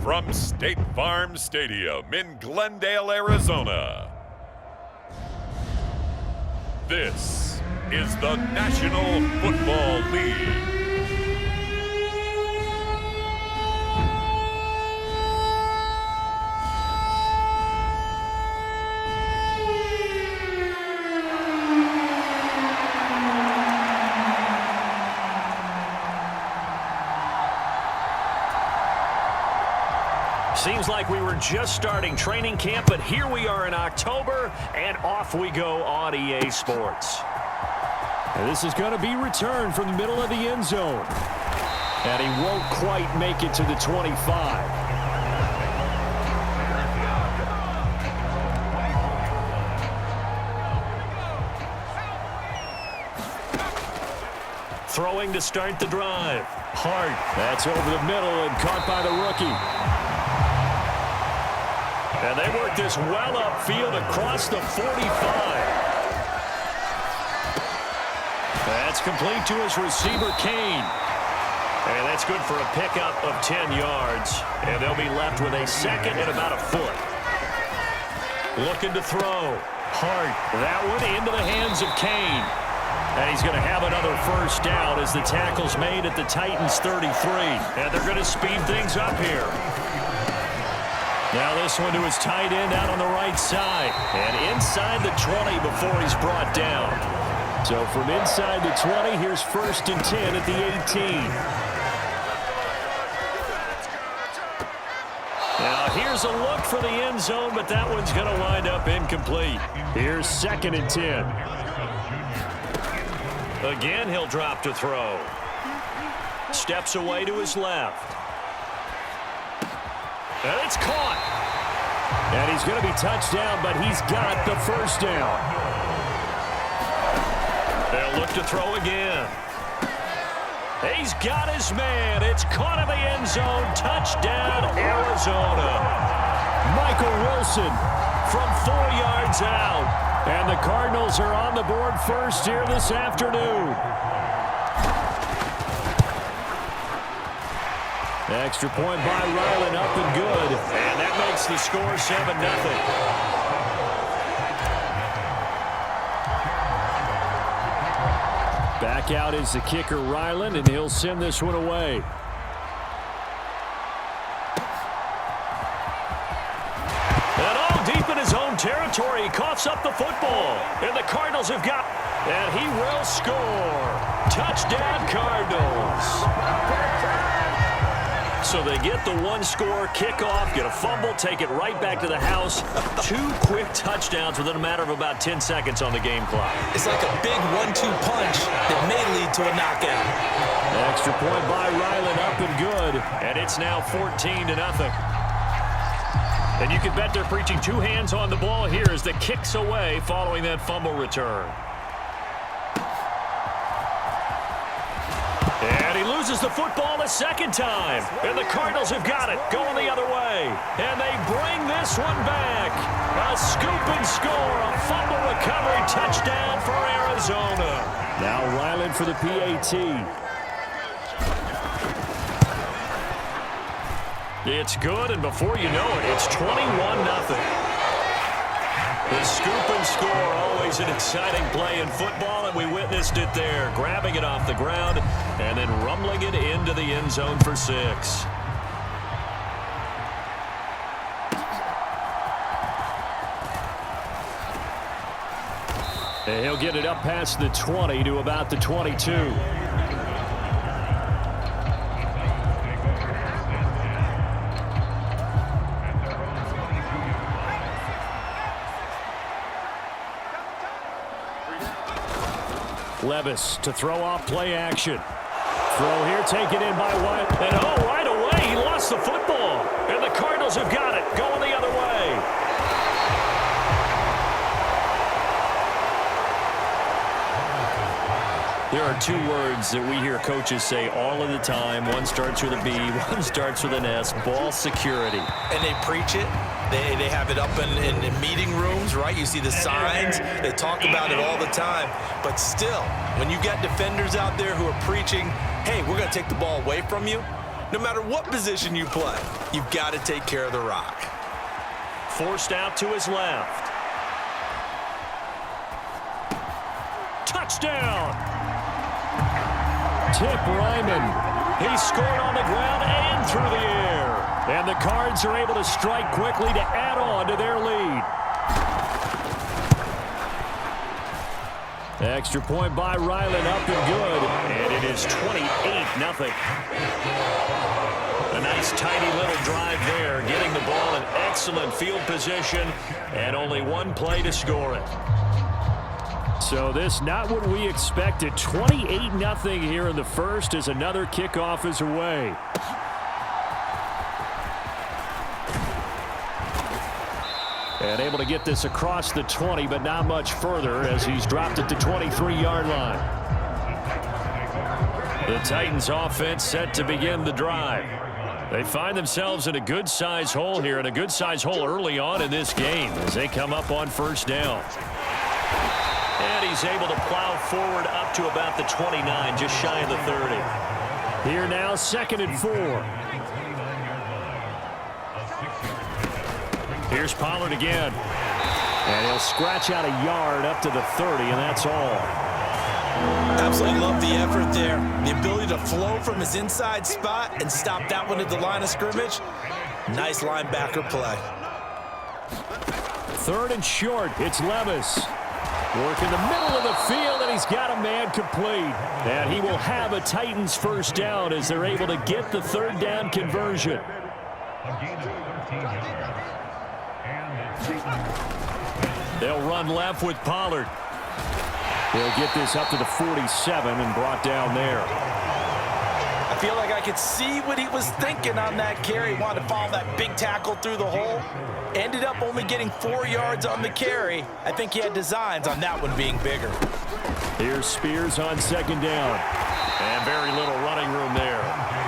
from State Farm Stadium in Glendale, Arizona. This is the National Football League. Seems like we were just starting training camp, but here we are in October, and off we go on EA Sports. And this is going to be returned from the middle of the end zone. And he won't quite make it to the 25. Throwing to start the drive. Hart. That's over the middle and caught by the rookie. And they work this well upfield across the 45. That's complete to his receiver, Kane. And that's good for a pickup of 10 yards. And they'll be left with a second and about a foot. Looking to throw. Hart. That one into the hands of Kane. And he's going to have another first down as the tackle's made at the Titans' 33. And they're going to speed things up here. Now this one to his tight end out on the right side. And inside the 20 before he's brought down. So from inside the 20, here's 1st and 10 at the 18. Now here's a look for the end zone, but that one's going to wind up incomplete. Here's 2nd and 10. Again, he'll drop to throw. Steps away to his left. And it's caught. And he's going to be touched down, but he's got the first down. They'll look to throw again. He's got his man. It's caught in the end zone. Touchdown, Arizona. Michael Wilson from 4 yards out. And the Cardinals are on the board first here this afternoon. Extra point by Ryland, up and good. And that makes the score 7-0. Back out is the kicker, Ryland, and he'll send this one away. And all deep in his own territory, he coughs up the football. And the Cardinals have got... And he will score. Touchdown, Cardinals. So they get the one-score kickoff, get a fumble, take it right back to the house. 2 quick touchdowns within a matter of about 10 seconds on the game clock. It's like a big 1-2 punch that may lead to a knockout. Extra point by Ryland, up and good. And it's now 14-0. And you can bet they're preaching 2 hands on the ball here as the kick's away following that fumble return. And he loses the football a second time. And the Cardinals have got it, going the other way. And they bring this one back. A scoop and score, a fumble recovery touchdown for Arizona. Now Ryland for the PAT. It's good, and before you know it, it's 21-0. The scoop and score, always an exciting play in football, and we witnessed it there, grabbing it off the ground and then rumbling it into the end zone for 6. And he'll get it up past the 20 to about the 22. Levis to throw off play action. Throw here taken in by White. And right away he lost the football. And the Cardinals have got it, going the other way. There are 2 words that we hear coaches say all of the time. One starts with a B, one starts with an S. Ball security. And they preach it. They have it up in meeting rooms, right? You see the signs. They talk about it all the time. But still, when you got defenders out there who are preaching, hey, we're going to take the ball away from you, No matter what position you play, you've got to take care of the rock. Forced out to his left. Touchdown! Tip Ryman. He scored on the ground and through the air. And the Cards are able to strike quickly to add on to their lead. Extra point by Ryland, up and good. And it is 28-0. A nice tidy little drive there, getting the ball in excellent field position, and only one play to score it. So this not what we expected. 28-0 here in the first as another kickoff is away. And able to get this across the 20, but not much further as he's dropped it to 23-yard line. The Titans offense set to begin the drive. They find themselves in a good-sized hole here, and a good-sized hole early on in this game as they come up on first down. And he's able to plow forward up to about the 29, just shy of the 30. Here now, 2nd and 4. Here's Pollard again. And he'll scratch out a yard up to the 30, and that's all. Absolutely love the effort there. The ability to flow from his inside spot and stop that one at the line of scrimmage. Nice linebacker play. 3rd and short. It's Levis. Work in the middle of the field, and he's got a man complete. And he will have a Titans first down as they're able to get the 3rd down conversion. They'll run left with Pollard. He'll get this up to the 47 and brought down there. I feel like I could see what he was thinking on that carry. He wanted to follow that big tackle through the hole. Ended up only getting 4 yards on the carry. I think he had designs on that one being bigger. Here's Spears on 2nd down. And very little running room there.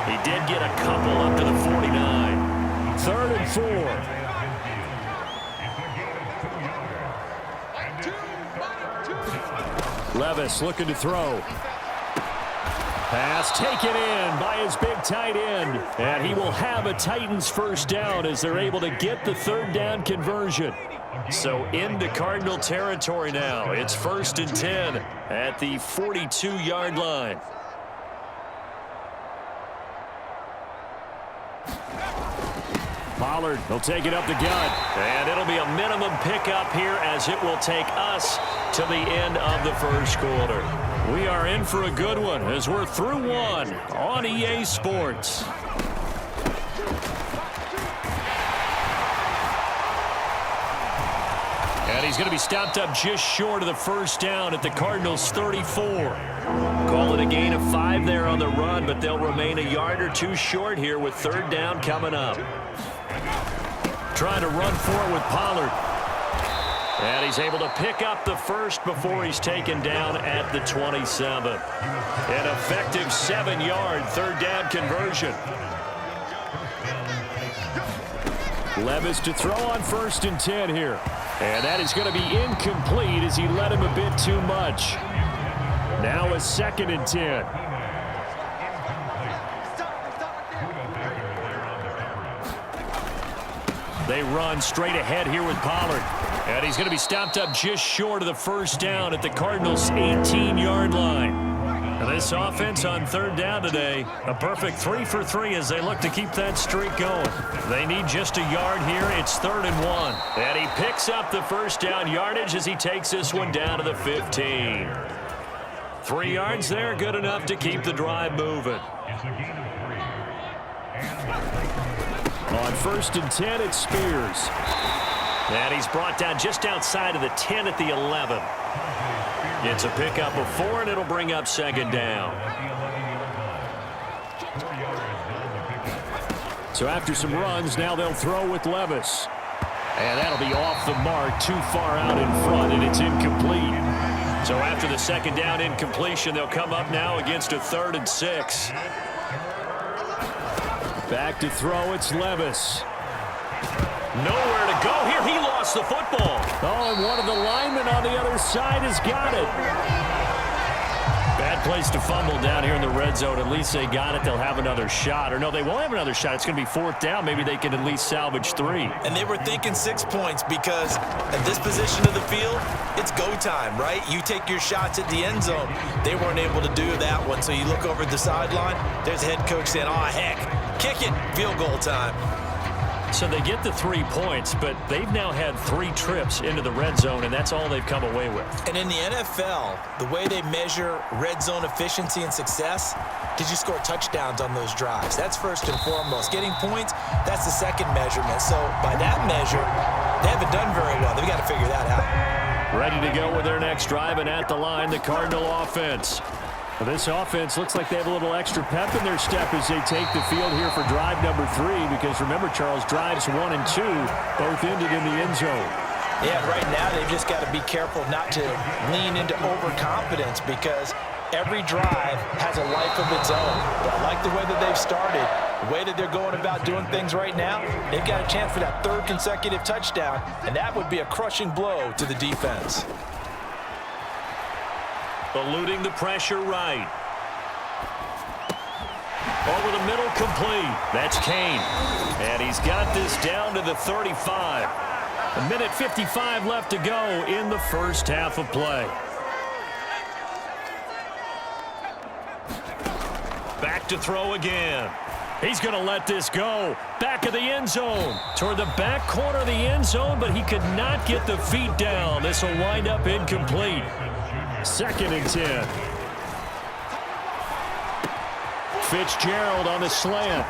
He did get a couple up to the 49. 3rd and 4. Levis looking to throw. Pass taken in by his big tight end. And he will have a Titans first down as they're able to get the 3rd down conversion. So into Cardinal territory now. It's 1st and 10 at the 42-yard line. Pollard, he'll take it up the gut. And it'll be a minimum pickup here as it will take us to the end of the first quarter. We are in for a good one as we're through one on EA Sports. And he's going to be stopped up just short of the first down at the Cardinals' 34. Call it a gain of 5 there on the run, but they'll remain a yard or 2 short here with 3rd down coming up. Trying to run for it with Pollard. And he's able to pick up the first before he's taken down at the 27. An effective 7-yard 3rd down conversion. Levis to throw on 1st and 10 here. And that is going to be incomplete as he led him a bit too much. Now a 2nd and 10. They run straight ahead here with Pollard. And he's going to be stopped up just short of the first down at the Cardinals' 18-yard line. And this offense on 3rd down today, a perfect 3 for 3 as they look to keep that streak going. They need just a yard here. It's 3rd and 1. And he picks up the first down yardage as he takes this one down to the 15. 3 yards there, good enough to keep the drive moving. On 1st and 10, it's Spears. And he's brought down just outside of the 10 at the 11. It's a pickup of 4, and it'll bring up 2nd down. So after some runs, now they'll throw with Levis. And that'll be off the mark, too far out in front, and it's incomplete. So after the 2nd down incompletion, they'll come up now against a 3rd and 6. Back to throw, it's Levis. Nowhere to go here. He lost the football. Oh, and one of the linemen on the other side has got it. Bad Bad place to fumble down here in the red zone. At least they got it. They'll have another shot. Or no, they won't have another shot. It's going to be 4th down. Maybe they can at least salvage 3. And they were thinking 6 points because at this position of the field, it's go time, right? You take your shots at the end zone. They weren't able to do that one. So you look over at the sideline, there's the head coach saying, oh, heck, kick it, field goal time. So they get the 3 points, but they've now had 3 trips into the red zone, and that's all they've come away with. And in the NFL, the way they measure red zone efficiency and success, did you score touchdowns on those drives? That's first and foremost. Getting points, that's the second measurement. So by that measure, they haven't done very well. They've got to figure that out. Ready to go with their next drive, and at the line, the Cardinal offense. Well, this offense looks like they have a little extra pep in their step as they take the field here for drive number 3, because remember, Charles, drives 1 and 2 both ended in the end zone. Yeah, right now they've just got to be careful not to lean into overconfidence because every drive has a life of its own. But I like the way that they've started, the way that they're going about doing things right now. They've got a chance for that 3rd consecutive touchdown, and that would be a crushing blow to the defense. Eluding the pressure right. Over the middle, complete. That's Kane. And he's got this down to the 35. 1:55 left to go in the first half of play. Back to throw again. He's going to let this go. Back of the end zone. Toward the back corner of the end zone, but he could not get the feet down. This will wind up incomplete. 2nd and 10. Fitzgerald on the slant.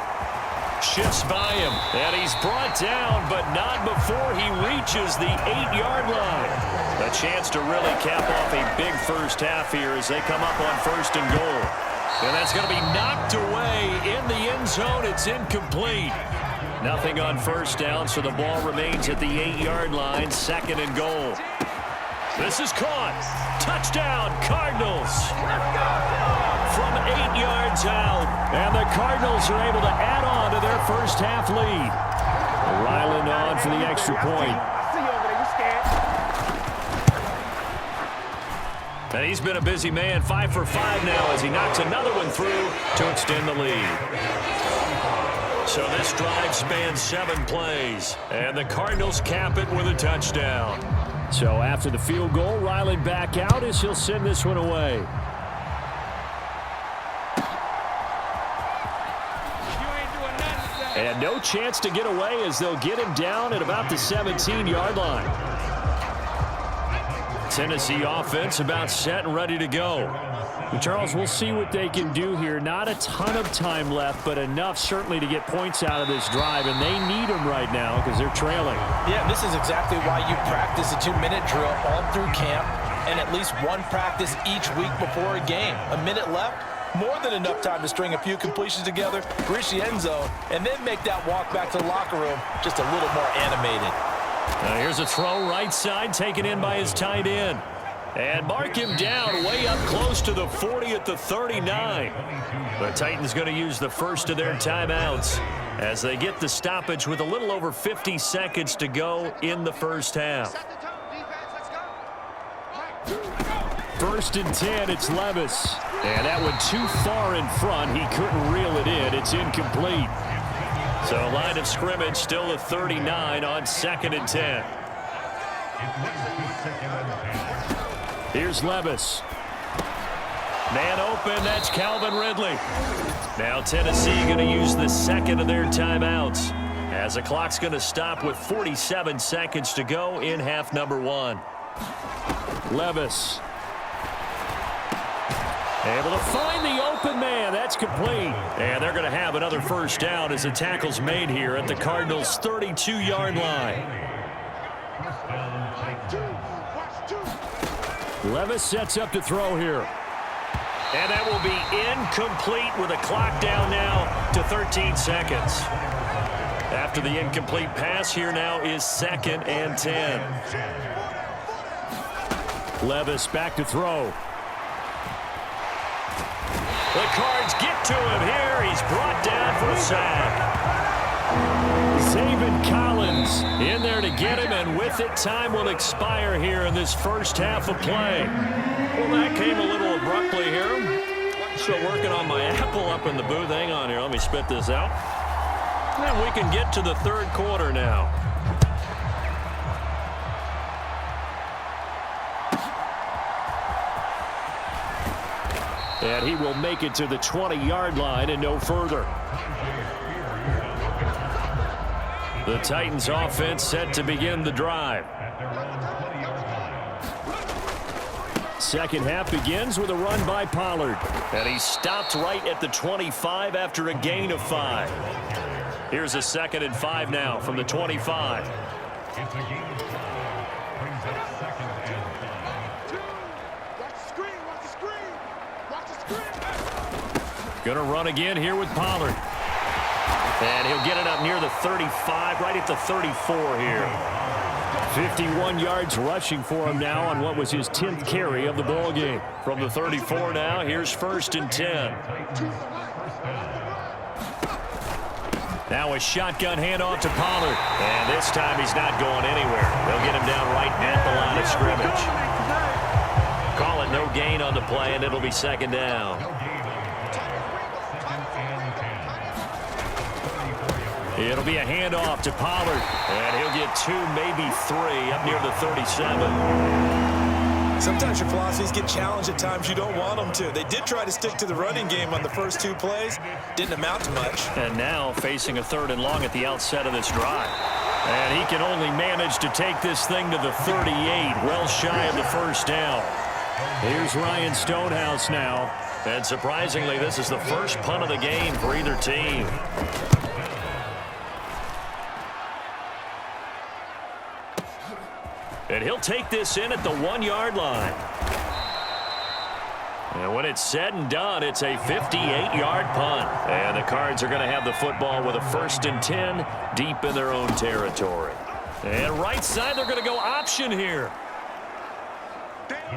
Shifts by him. And he's brought down, but not before he reaches the 8-yard line. A chance to really cap off a big first half here as they come up on 1st and goal. And that's going to be knocked away in the end zone. It's incomplete. Nothing on 1st down, so the ball remains at the 8-yard line. 2nd and goal. This is caught. Touchdown, Cardinals. From 8 yards out. And the Cardinals are able to add on to their first half lead. Ryland on for the extra point. And he's been a busy man. 5 for 5 now as he knocks another one through to extend the lead. So this drive spans 7 plays. And the Cardinals cap it with a touchdown. So after the field goal, Ryland back out as he'll send this one away. And no chance to get away as they'll get him down at about the 17-yard line. Tennessee offense about set and ready to go. And Charles, we'll see what they can do here. Not a ton of time left, but enough certainly to get points out of this drive, and they need them right now because they're trailing. Yeah, this is exactly why you practice a 2-minute drill all through camp and at least one practice each week before a game. A minute left, more than enough time to string a few completions together, reach the end zone, and then make that walk back to the locker room just a little more animated. Now here's a throw right side taken in by his tight end. And mark him down way up close to the 40 at the 39. The Titans going to use the first of their timeouts as they get the stoppage with a little over 50 seconds to go in the first half. 1st and 10, it's Levis. And that one too far in front. He couldn't reel it in. It's incomplete. So line of scrimmage still at 39 on 2nd and 10. Here's Levis. Man open, that's Calvin Ridley. Now Tennessee going to use the 2nd of their timeouts as the clock's going to stop with 47 seconds to go in half number 1. Levis. Able to find the open man. That's complete. And they're going to have another first down as the tackle's made here at the Cardinals' 32-yard line. Levis sets up to throw here. And that will be incomplete with a clock down now to 13 seconds. After the incomplete pass, here now is 2nd and 10. Levis back to throw. The Cards get to him here. He's brought down for a sack. Zaven Collins in there to get him, and with it, time will expire here in this first half of play. Well, that came a little abruptly here. Still working on my apple up in the booth. Hang on here. Let me spit this out. And we can get to the third quarter now. And he will make it to the 20-yard line and no further. The Titans offense set to begin the drive. Second half begins with a run by Pollard. And he stopped right at the 25 after a gain of 5. Here's a 2nd and 5 now from the 25. Gonna run again here with Pollard. And he'll get it up near the 35, right at the 34 here. 51 yards rushing for him now on what was his 10th carry of the ball game. From the 34 now, here's 1st and 10. Now a shotgun handoff to Pollard. And this time he's not going anywhere. They'll get him down right at the line of scrimmage. Call it no gain on the play, and it'll be 2nd down. It'll be a handoff to Pollard. And he'll get 2, maybe 3, up near the 37. Sometimes your philosophies get challenged at times you don't want them to. They did try to stick to the running game on the first 2 plays. Didn't amount to much. And now facing a 3rd and long at the outset of this drive. And he can only manage to take this thing to the 38, well shy of the 1st down. Here's Ryan Stonehouse now. And surprisingly, this is the first punt of the game for either team. And he'll take this in at the 1-yard line. And when it's said and done, it's a 58-yard punt. And the Cards are going to have the football with a 1st and 10 deep in their own territory. And right side, they're going to go option here.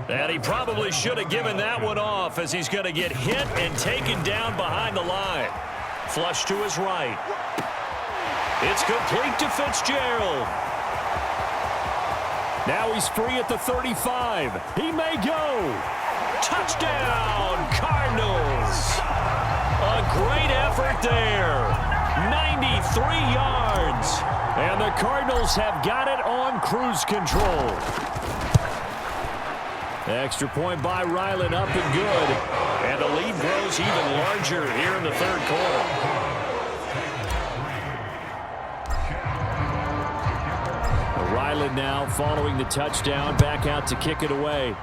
And he probably should have given that one off as he's going to get hit and taken down behind the line. Flush to his right. It's complete to Fitzgerald. Now he's free at the 35. He may go. Touchdown, Cardinals. A great effort there. 93 yards. And the Cardinals have got it on cruise control. Extra point by Ryland, up and good. And the lead grows even larger here in the 3rd quarter. Ryland now following the touchdown, back out to kick it away.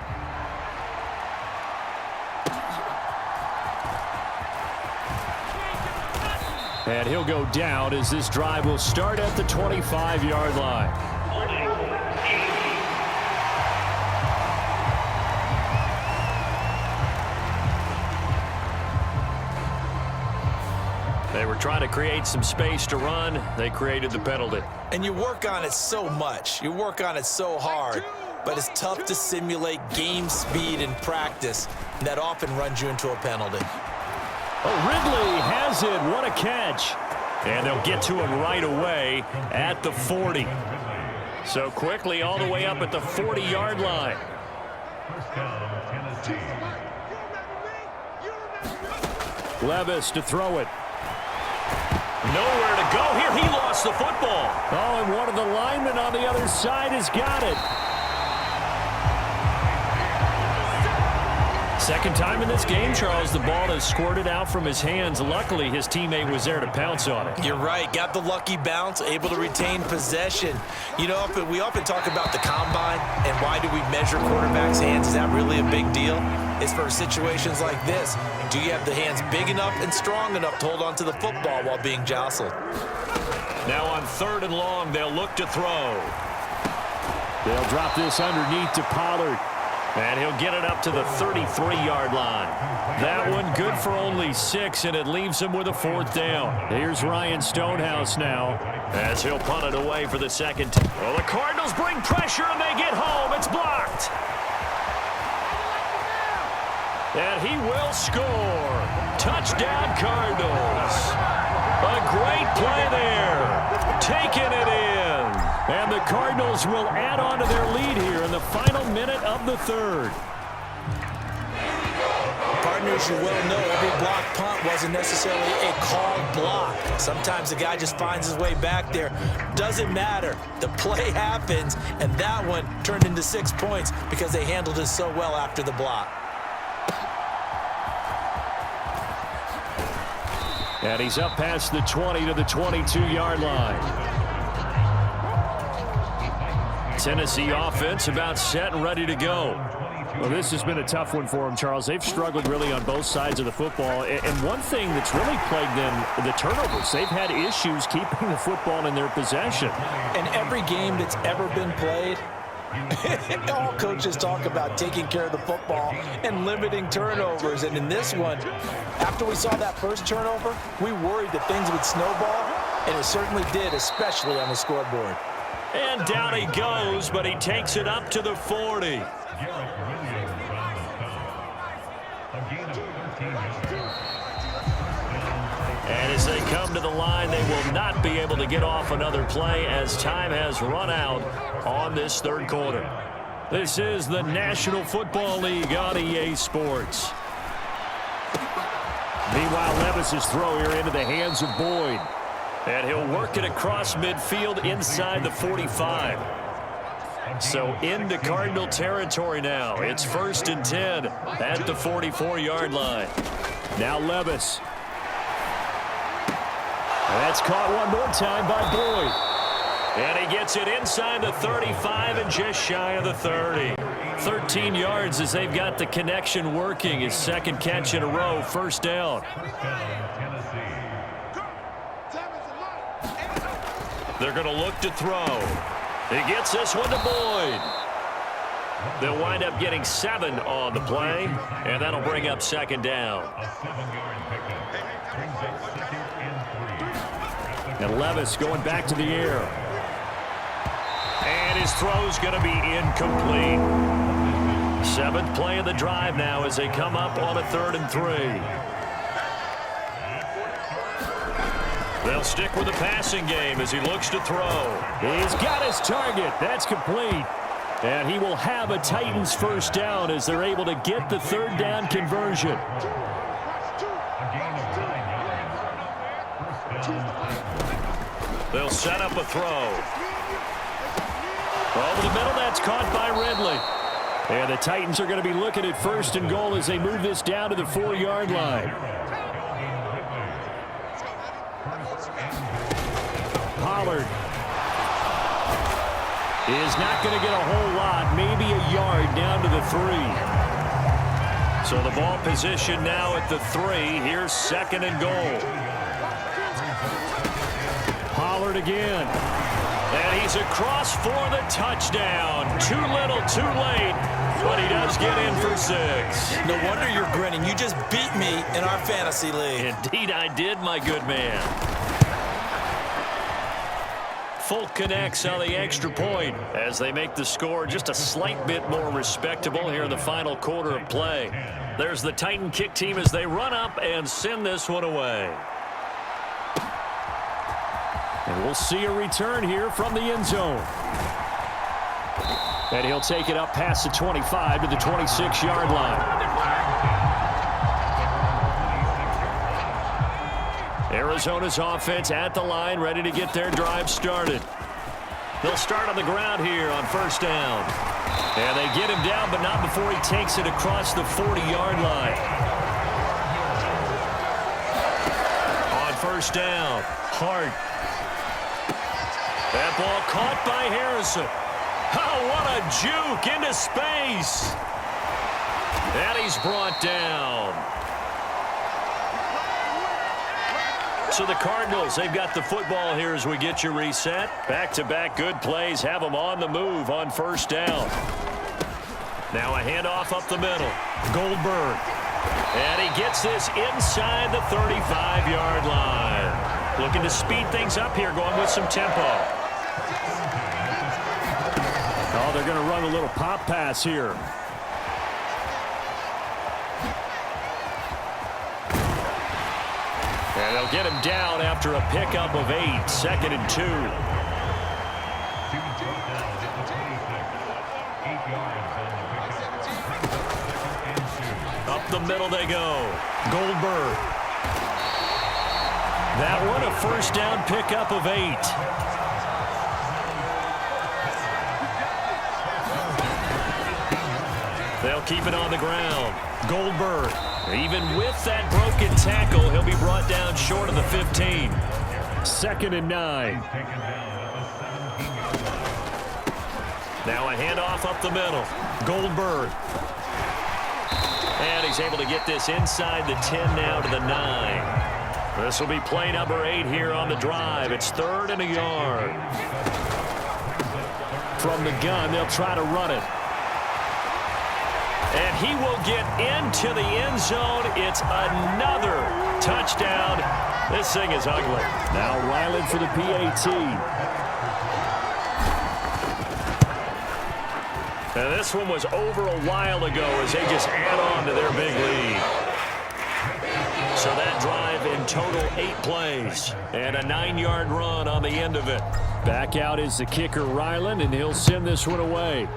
And he'll go down as this drive will start at the 25-yard line. They were trying to create some space to run. They created the penalty. And you work on it so much. You work on it so hard. But it's tough to simulate game speed in practice. That often runs you into a penalty. Oh, Ridley has it. What a catch. And they'll get to him right away at the 40. So quickly all the way up at the 40-yard line. Levis to throw it. Nowhere to go here. He lost the football. Oh, and one of the linemen on the other side has got it. Second time in this game, Charles, the ball has squirted out from his hands. Luckily, his teammate was there to pounce on it. You're right. Got the lucky bounce, able to retain possession. You know, we often talk about the combine and why do we measure quarterbacks' hands. Is that really a big deal? It's for situations like this. Do you have the hands big enough and strong enough to hold on to the football while being jostled? Now on 3rd and long, they'll look to throw. They'll drop this underneath to Pollard. And he'll get it up to the 33-yard line. That one good for only 6, and it leaves him with a 4th down. Here's Ryan Stonehouse now as he'll punt it away for the 2nd. Well, the Cardinals bring pressure, and they get home. It's blocked. And he will score. Touchdown, Cardinals. A great play there. Taking it in. And the Cardinals will add on to their lead here in the final minute of the 3rd. Pardon As you well know, every block punt wasn't necessarily a called block. Sometimes the guy just finds his way back there. Doesn't matter. The play happens, and that one turned into 6 points because they handled it so well after the block. And he's up past the 20 to the 22-yard line. Tennessee offense about set and ready to go. Well, this has been a tough one for them, Charles. They've struggled really on both sides of the football. And one thing that's really plagued them, the turnovers. They've had issues keeping the football in their possession. In every game that's ever been played, all coaches talk about taking care of the football and limiting turnovers. And in this one, after we saw that first turnover, we worried that things would snowball, and it certainly did, especially on the scoreboard. And down he goes, but he takes it up to the 40. And as they come to the line, they will not be able to get off another play as time has run out on this third quarter. This is the National Football League on EA Sports. Meanwhile, Levis's throw here into the hands of Boyd. And he'll work it across midfield inside the 45. So into Cardinal territory now. It's 1st and 10 at the 44-yard line. Now Levis. That's caught one more time by Boyd. And he gets it inside the 35 and just shy of the 30. 13 yards as they've got the connection working. His second catch in a row, first down. They're going to look to throw. He gets this one to Boyd. They'll wind up getting 7 on the play, and that'll bring up second down. And Levis going back to the air. And his throw's going to be incomplete. 7th play of the drive now as they come up on a 3rd and 3. They'll stick with the passing game as he looks to throw. He's got his target. That's complete. And he will have a Titans first down as they're able to get the 3rd down conversion. They'll set up a throw. Over the middle, that's caught by Ridley. And the Titans are going to be looking at 1st and goal as they move this down to the 4-yard line. Pollard is not going to get a whole lot, maybe a yard down to the 3. So the ball position now at the 3. Here's 2nd and goal. Pollard again. And he's across for the touchdown. Too little, too late, but he does get in for 6. No wonder you're grinning. You just beat me in our fantasy league. Indeed I did, my good man. Folk connects on the extra point as they make the score just a slight bit more respectable here in the final quarter of play. There's the Titan kick team as they run up and send this one away. And we'll see a return here from the end zone. And he'll take it up past the 25 to the 26-yard line. Arizona's offense at the line, ready to get their drive started. They'll start on the ground here on 1st down. And they get him down, but not before he takes it across the 40-yard line. On 1st down, Hart. That ball caught by Harrison. Oh, what a juke into space. And he's brought down. So the Cardinals, they've got the football here as we get you reset. Back-to-back good plays have them on the move on 1st down. Now a handoff up the middle. Goldberg. And he gets this inside the 35-yard line. Looking to speed things up here, going with some tempo. Oh, they're going to run a little pop pass here. And they'll get him down after a pickup of 8, 2nd and 2. Up the middle they go. Goldberg. That one a first down pickup of 8. They'll keep it on the ground. Goldberg. Even with that broken tackle, he'll be brought down short of the 15. 2nd and 9. Now a handoff up the middle. Goldberg. And he's able to get this inside the 10 now to the 9. This will be play number 8 here on the drive. It's 3rd and a yard. From the gun, they'll try to run it. And he will get into the end zone. It's another touchdown. This thing is ugly. Now Ryland for the PAT. And this one was over a while ago as they just add on to their big lead. So that drive in total 8 plays. And a 9-yard run on the end of it. Back out is the kicker, Ryland, and he'll send this one away.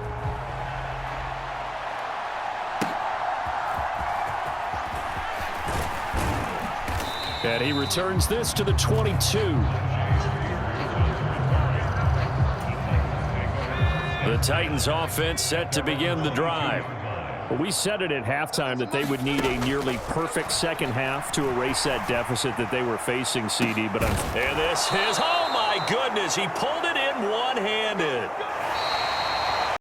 And he returns this to the 22. The Titans offense set to begin the drive. Well, we said it at halftime that they would need a nearly perfect second half to erase that deficit that they were facing, CD. And this is, oh my goodness, he pulled it in one-handed.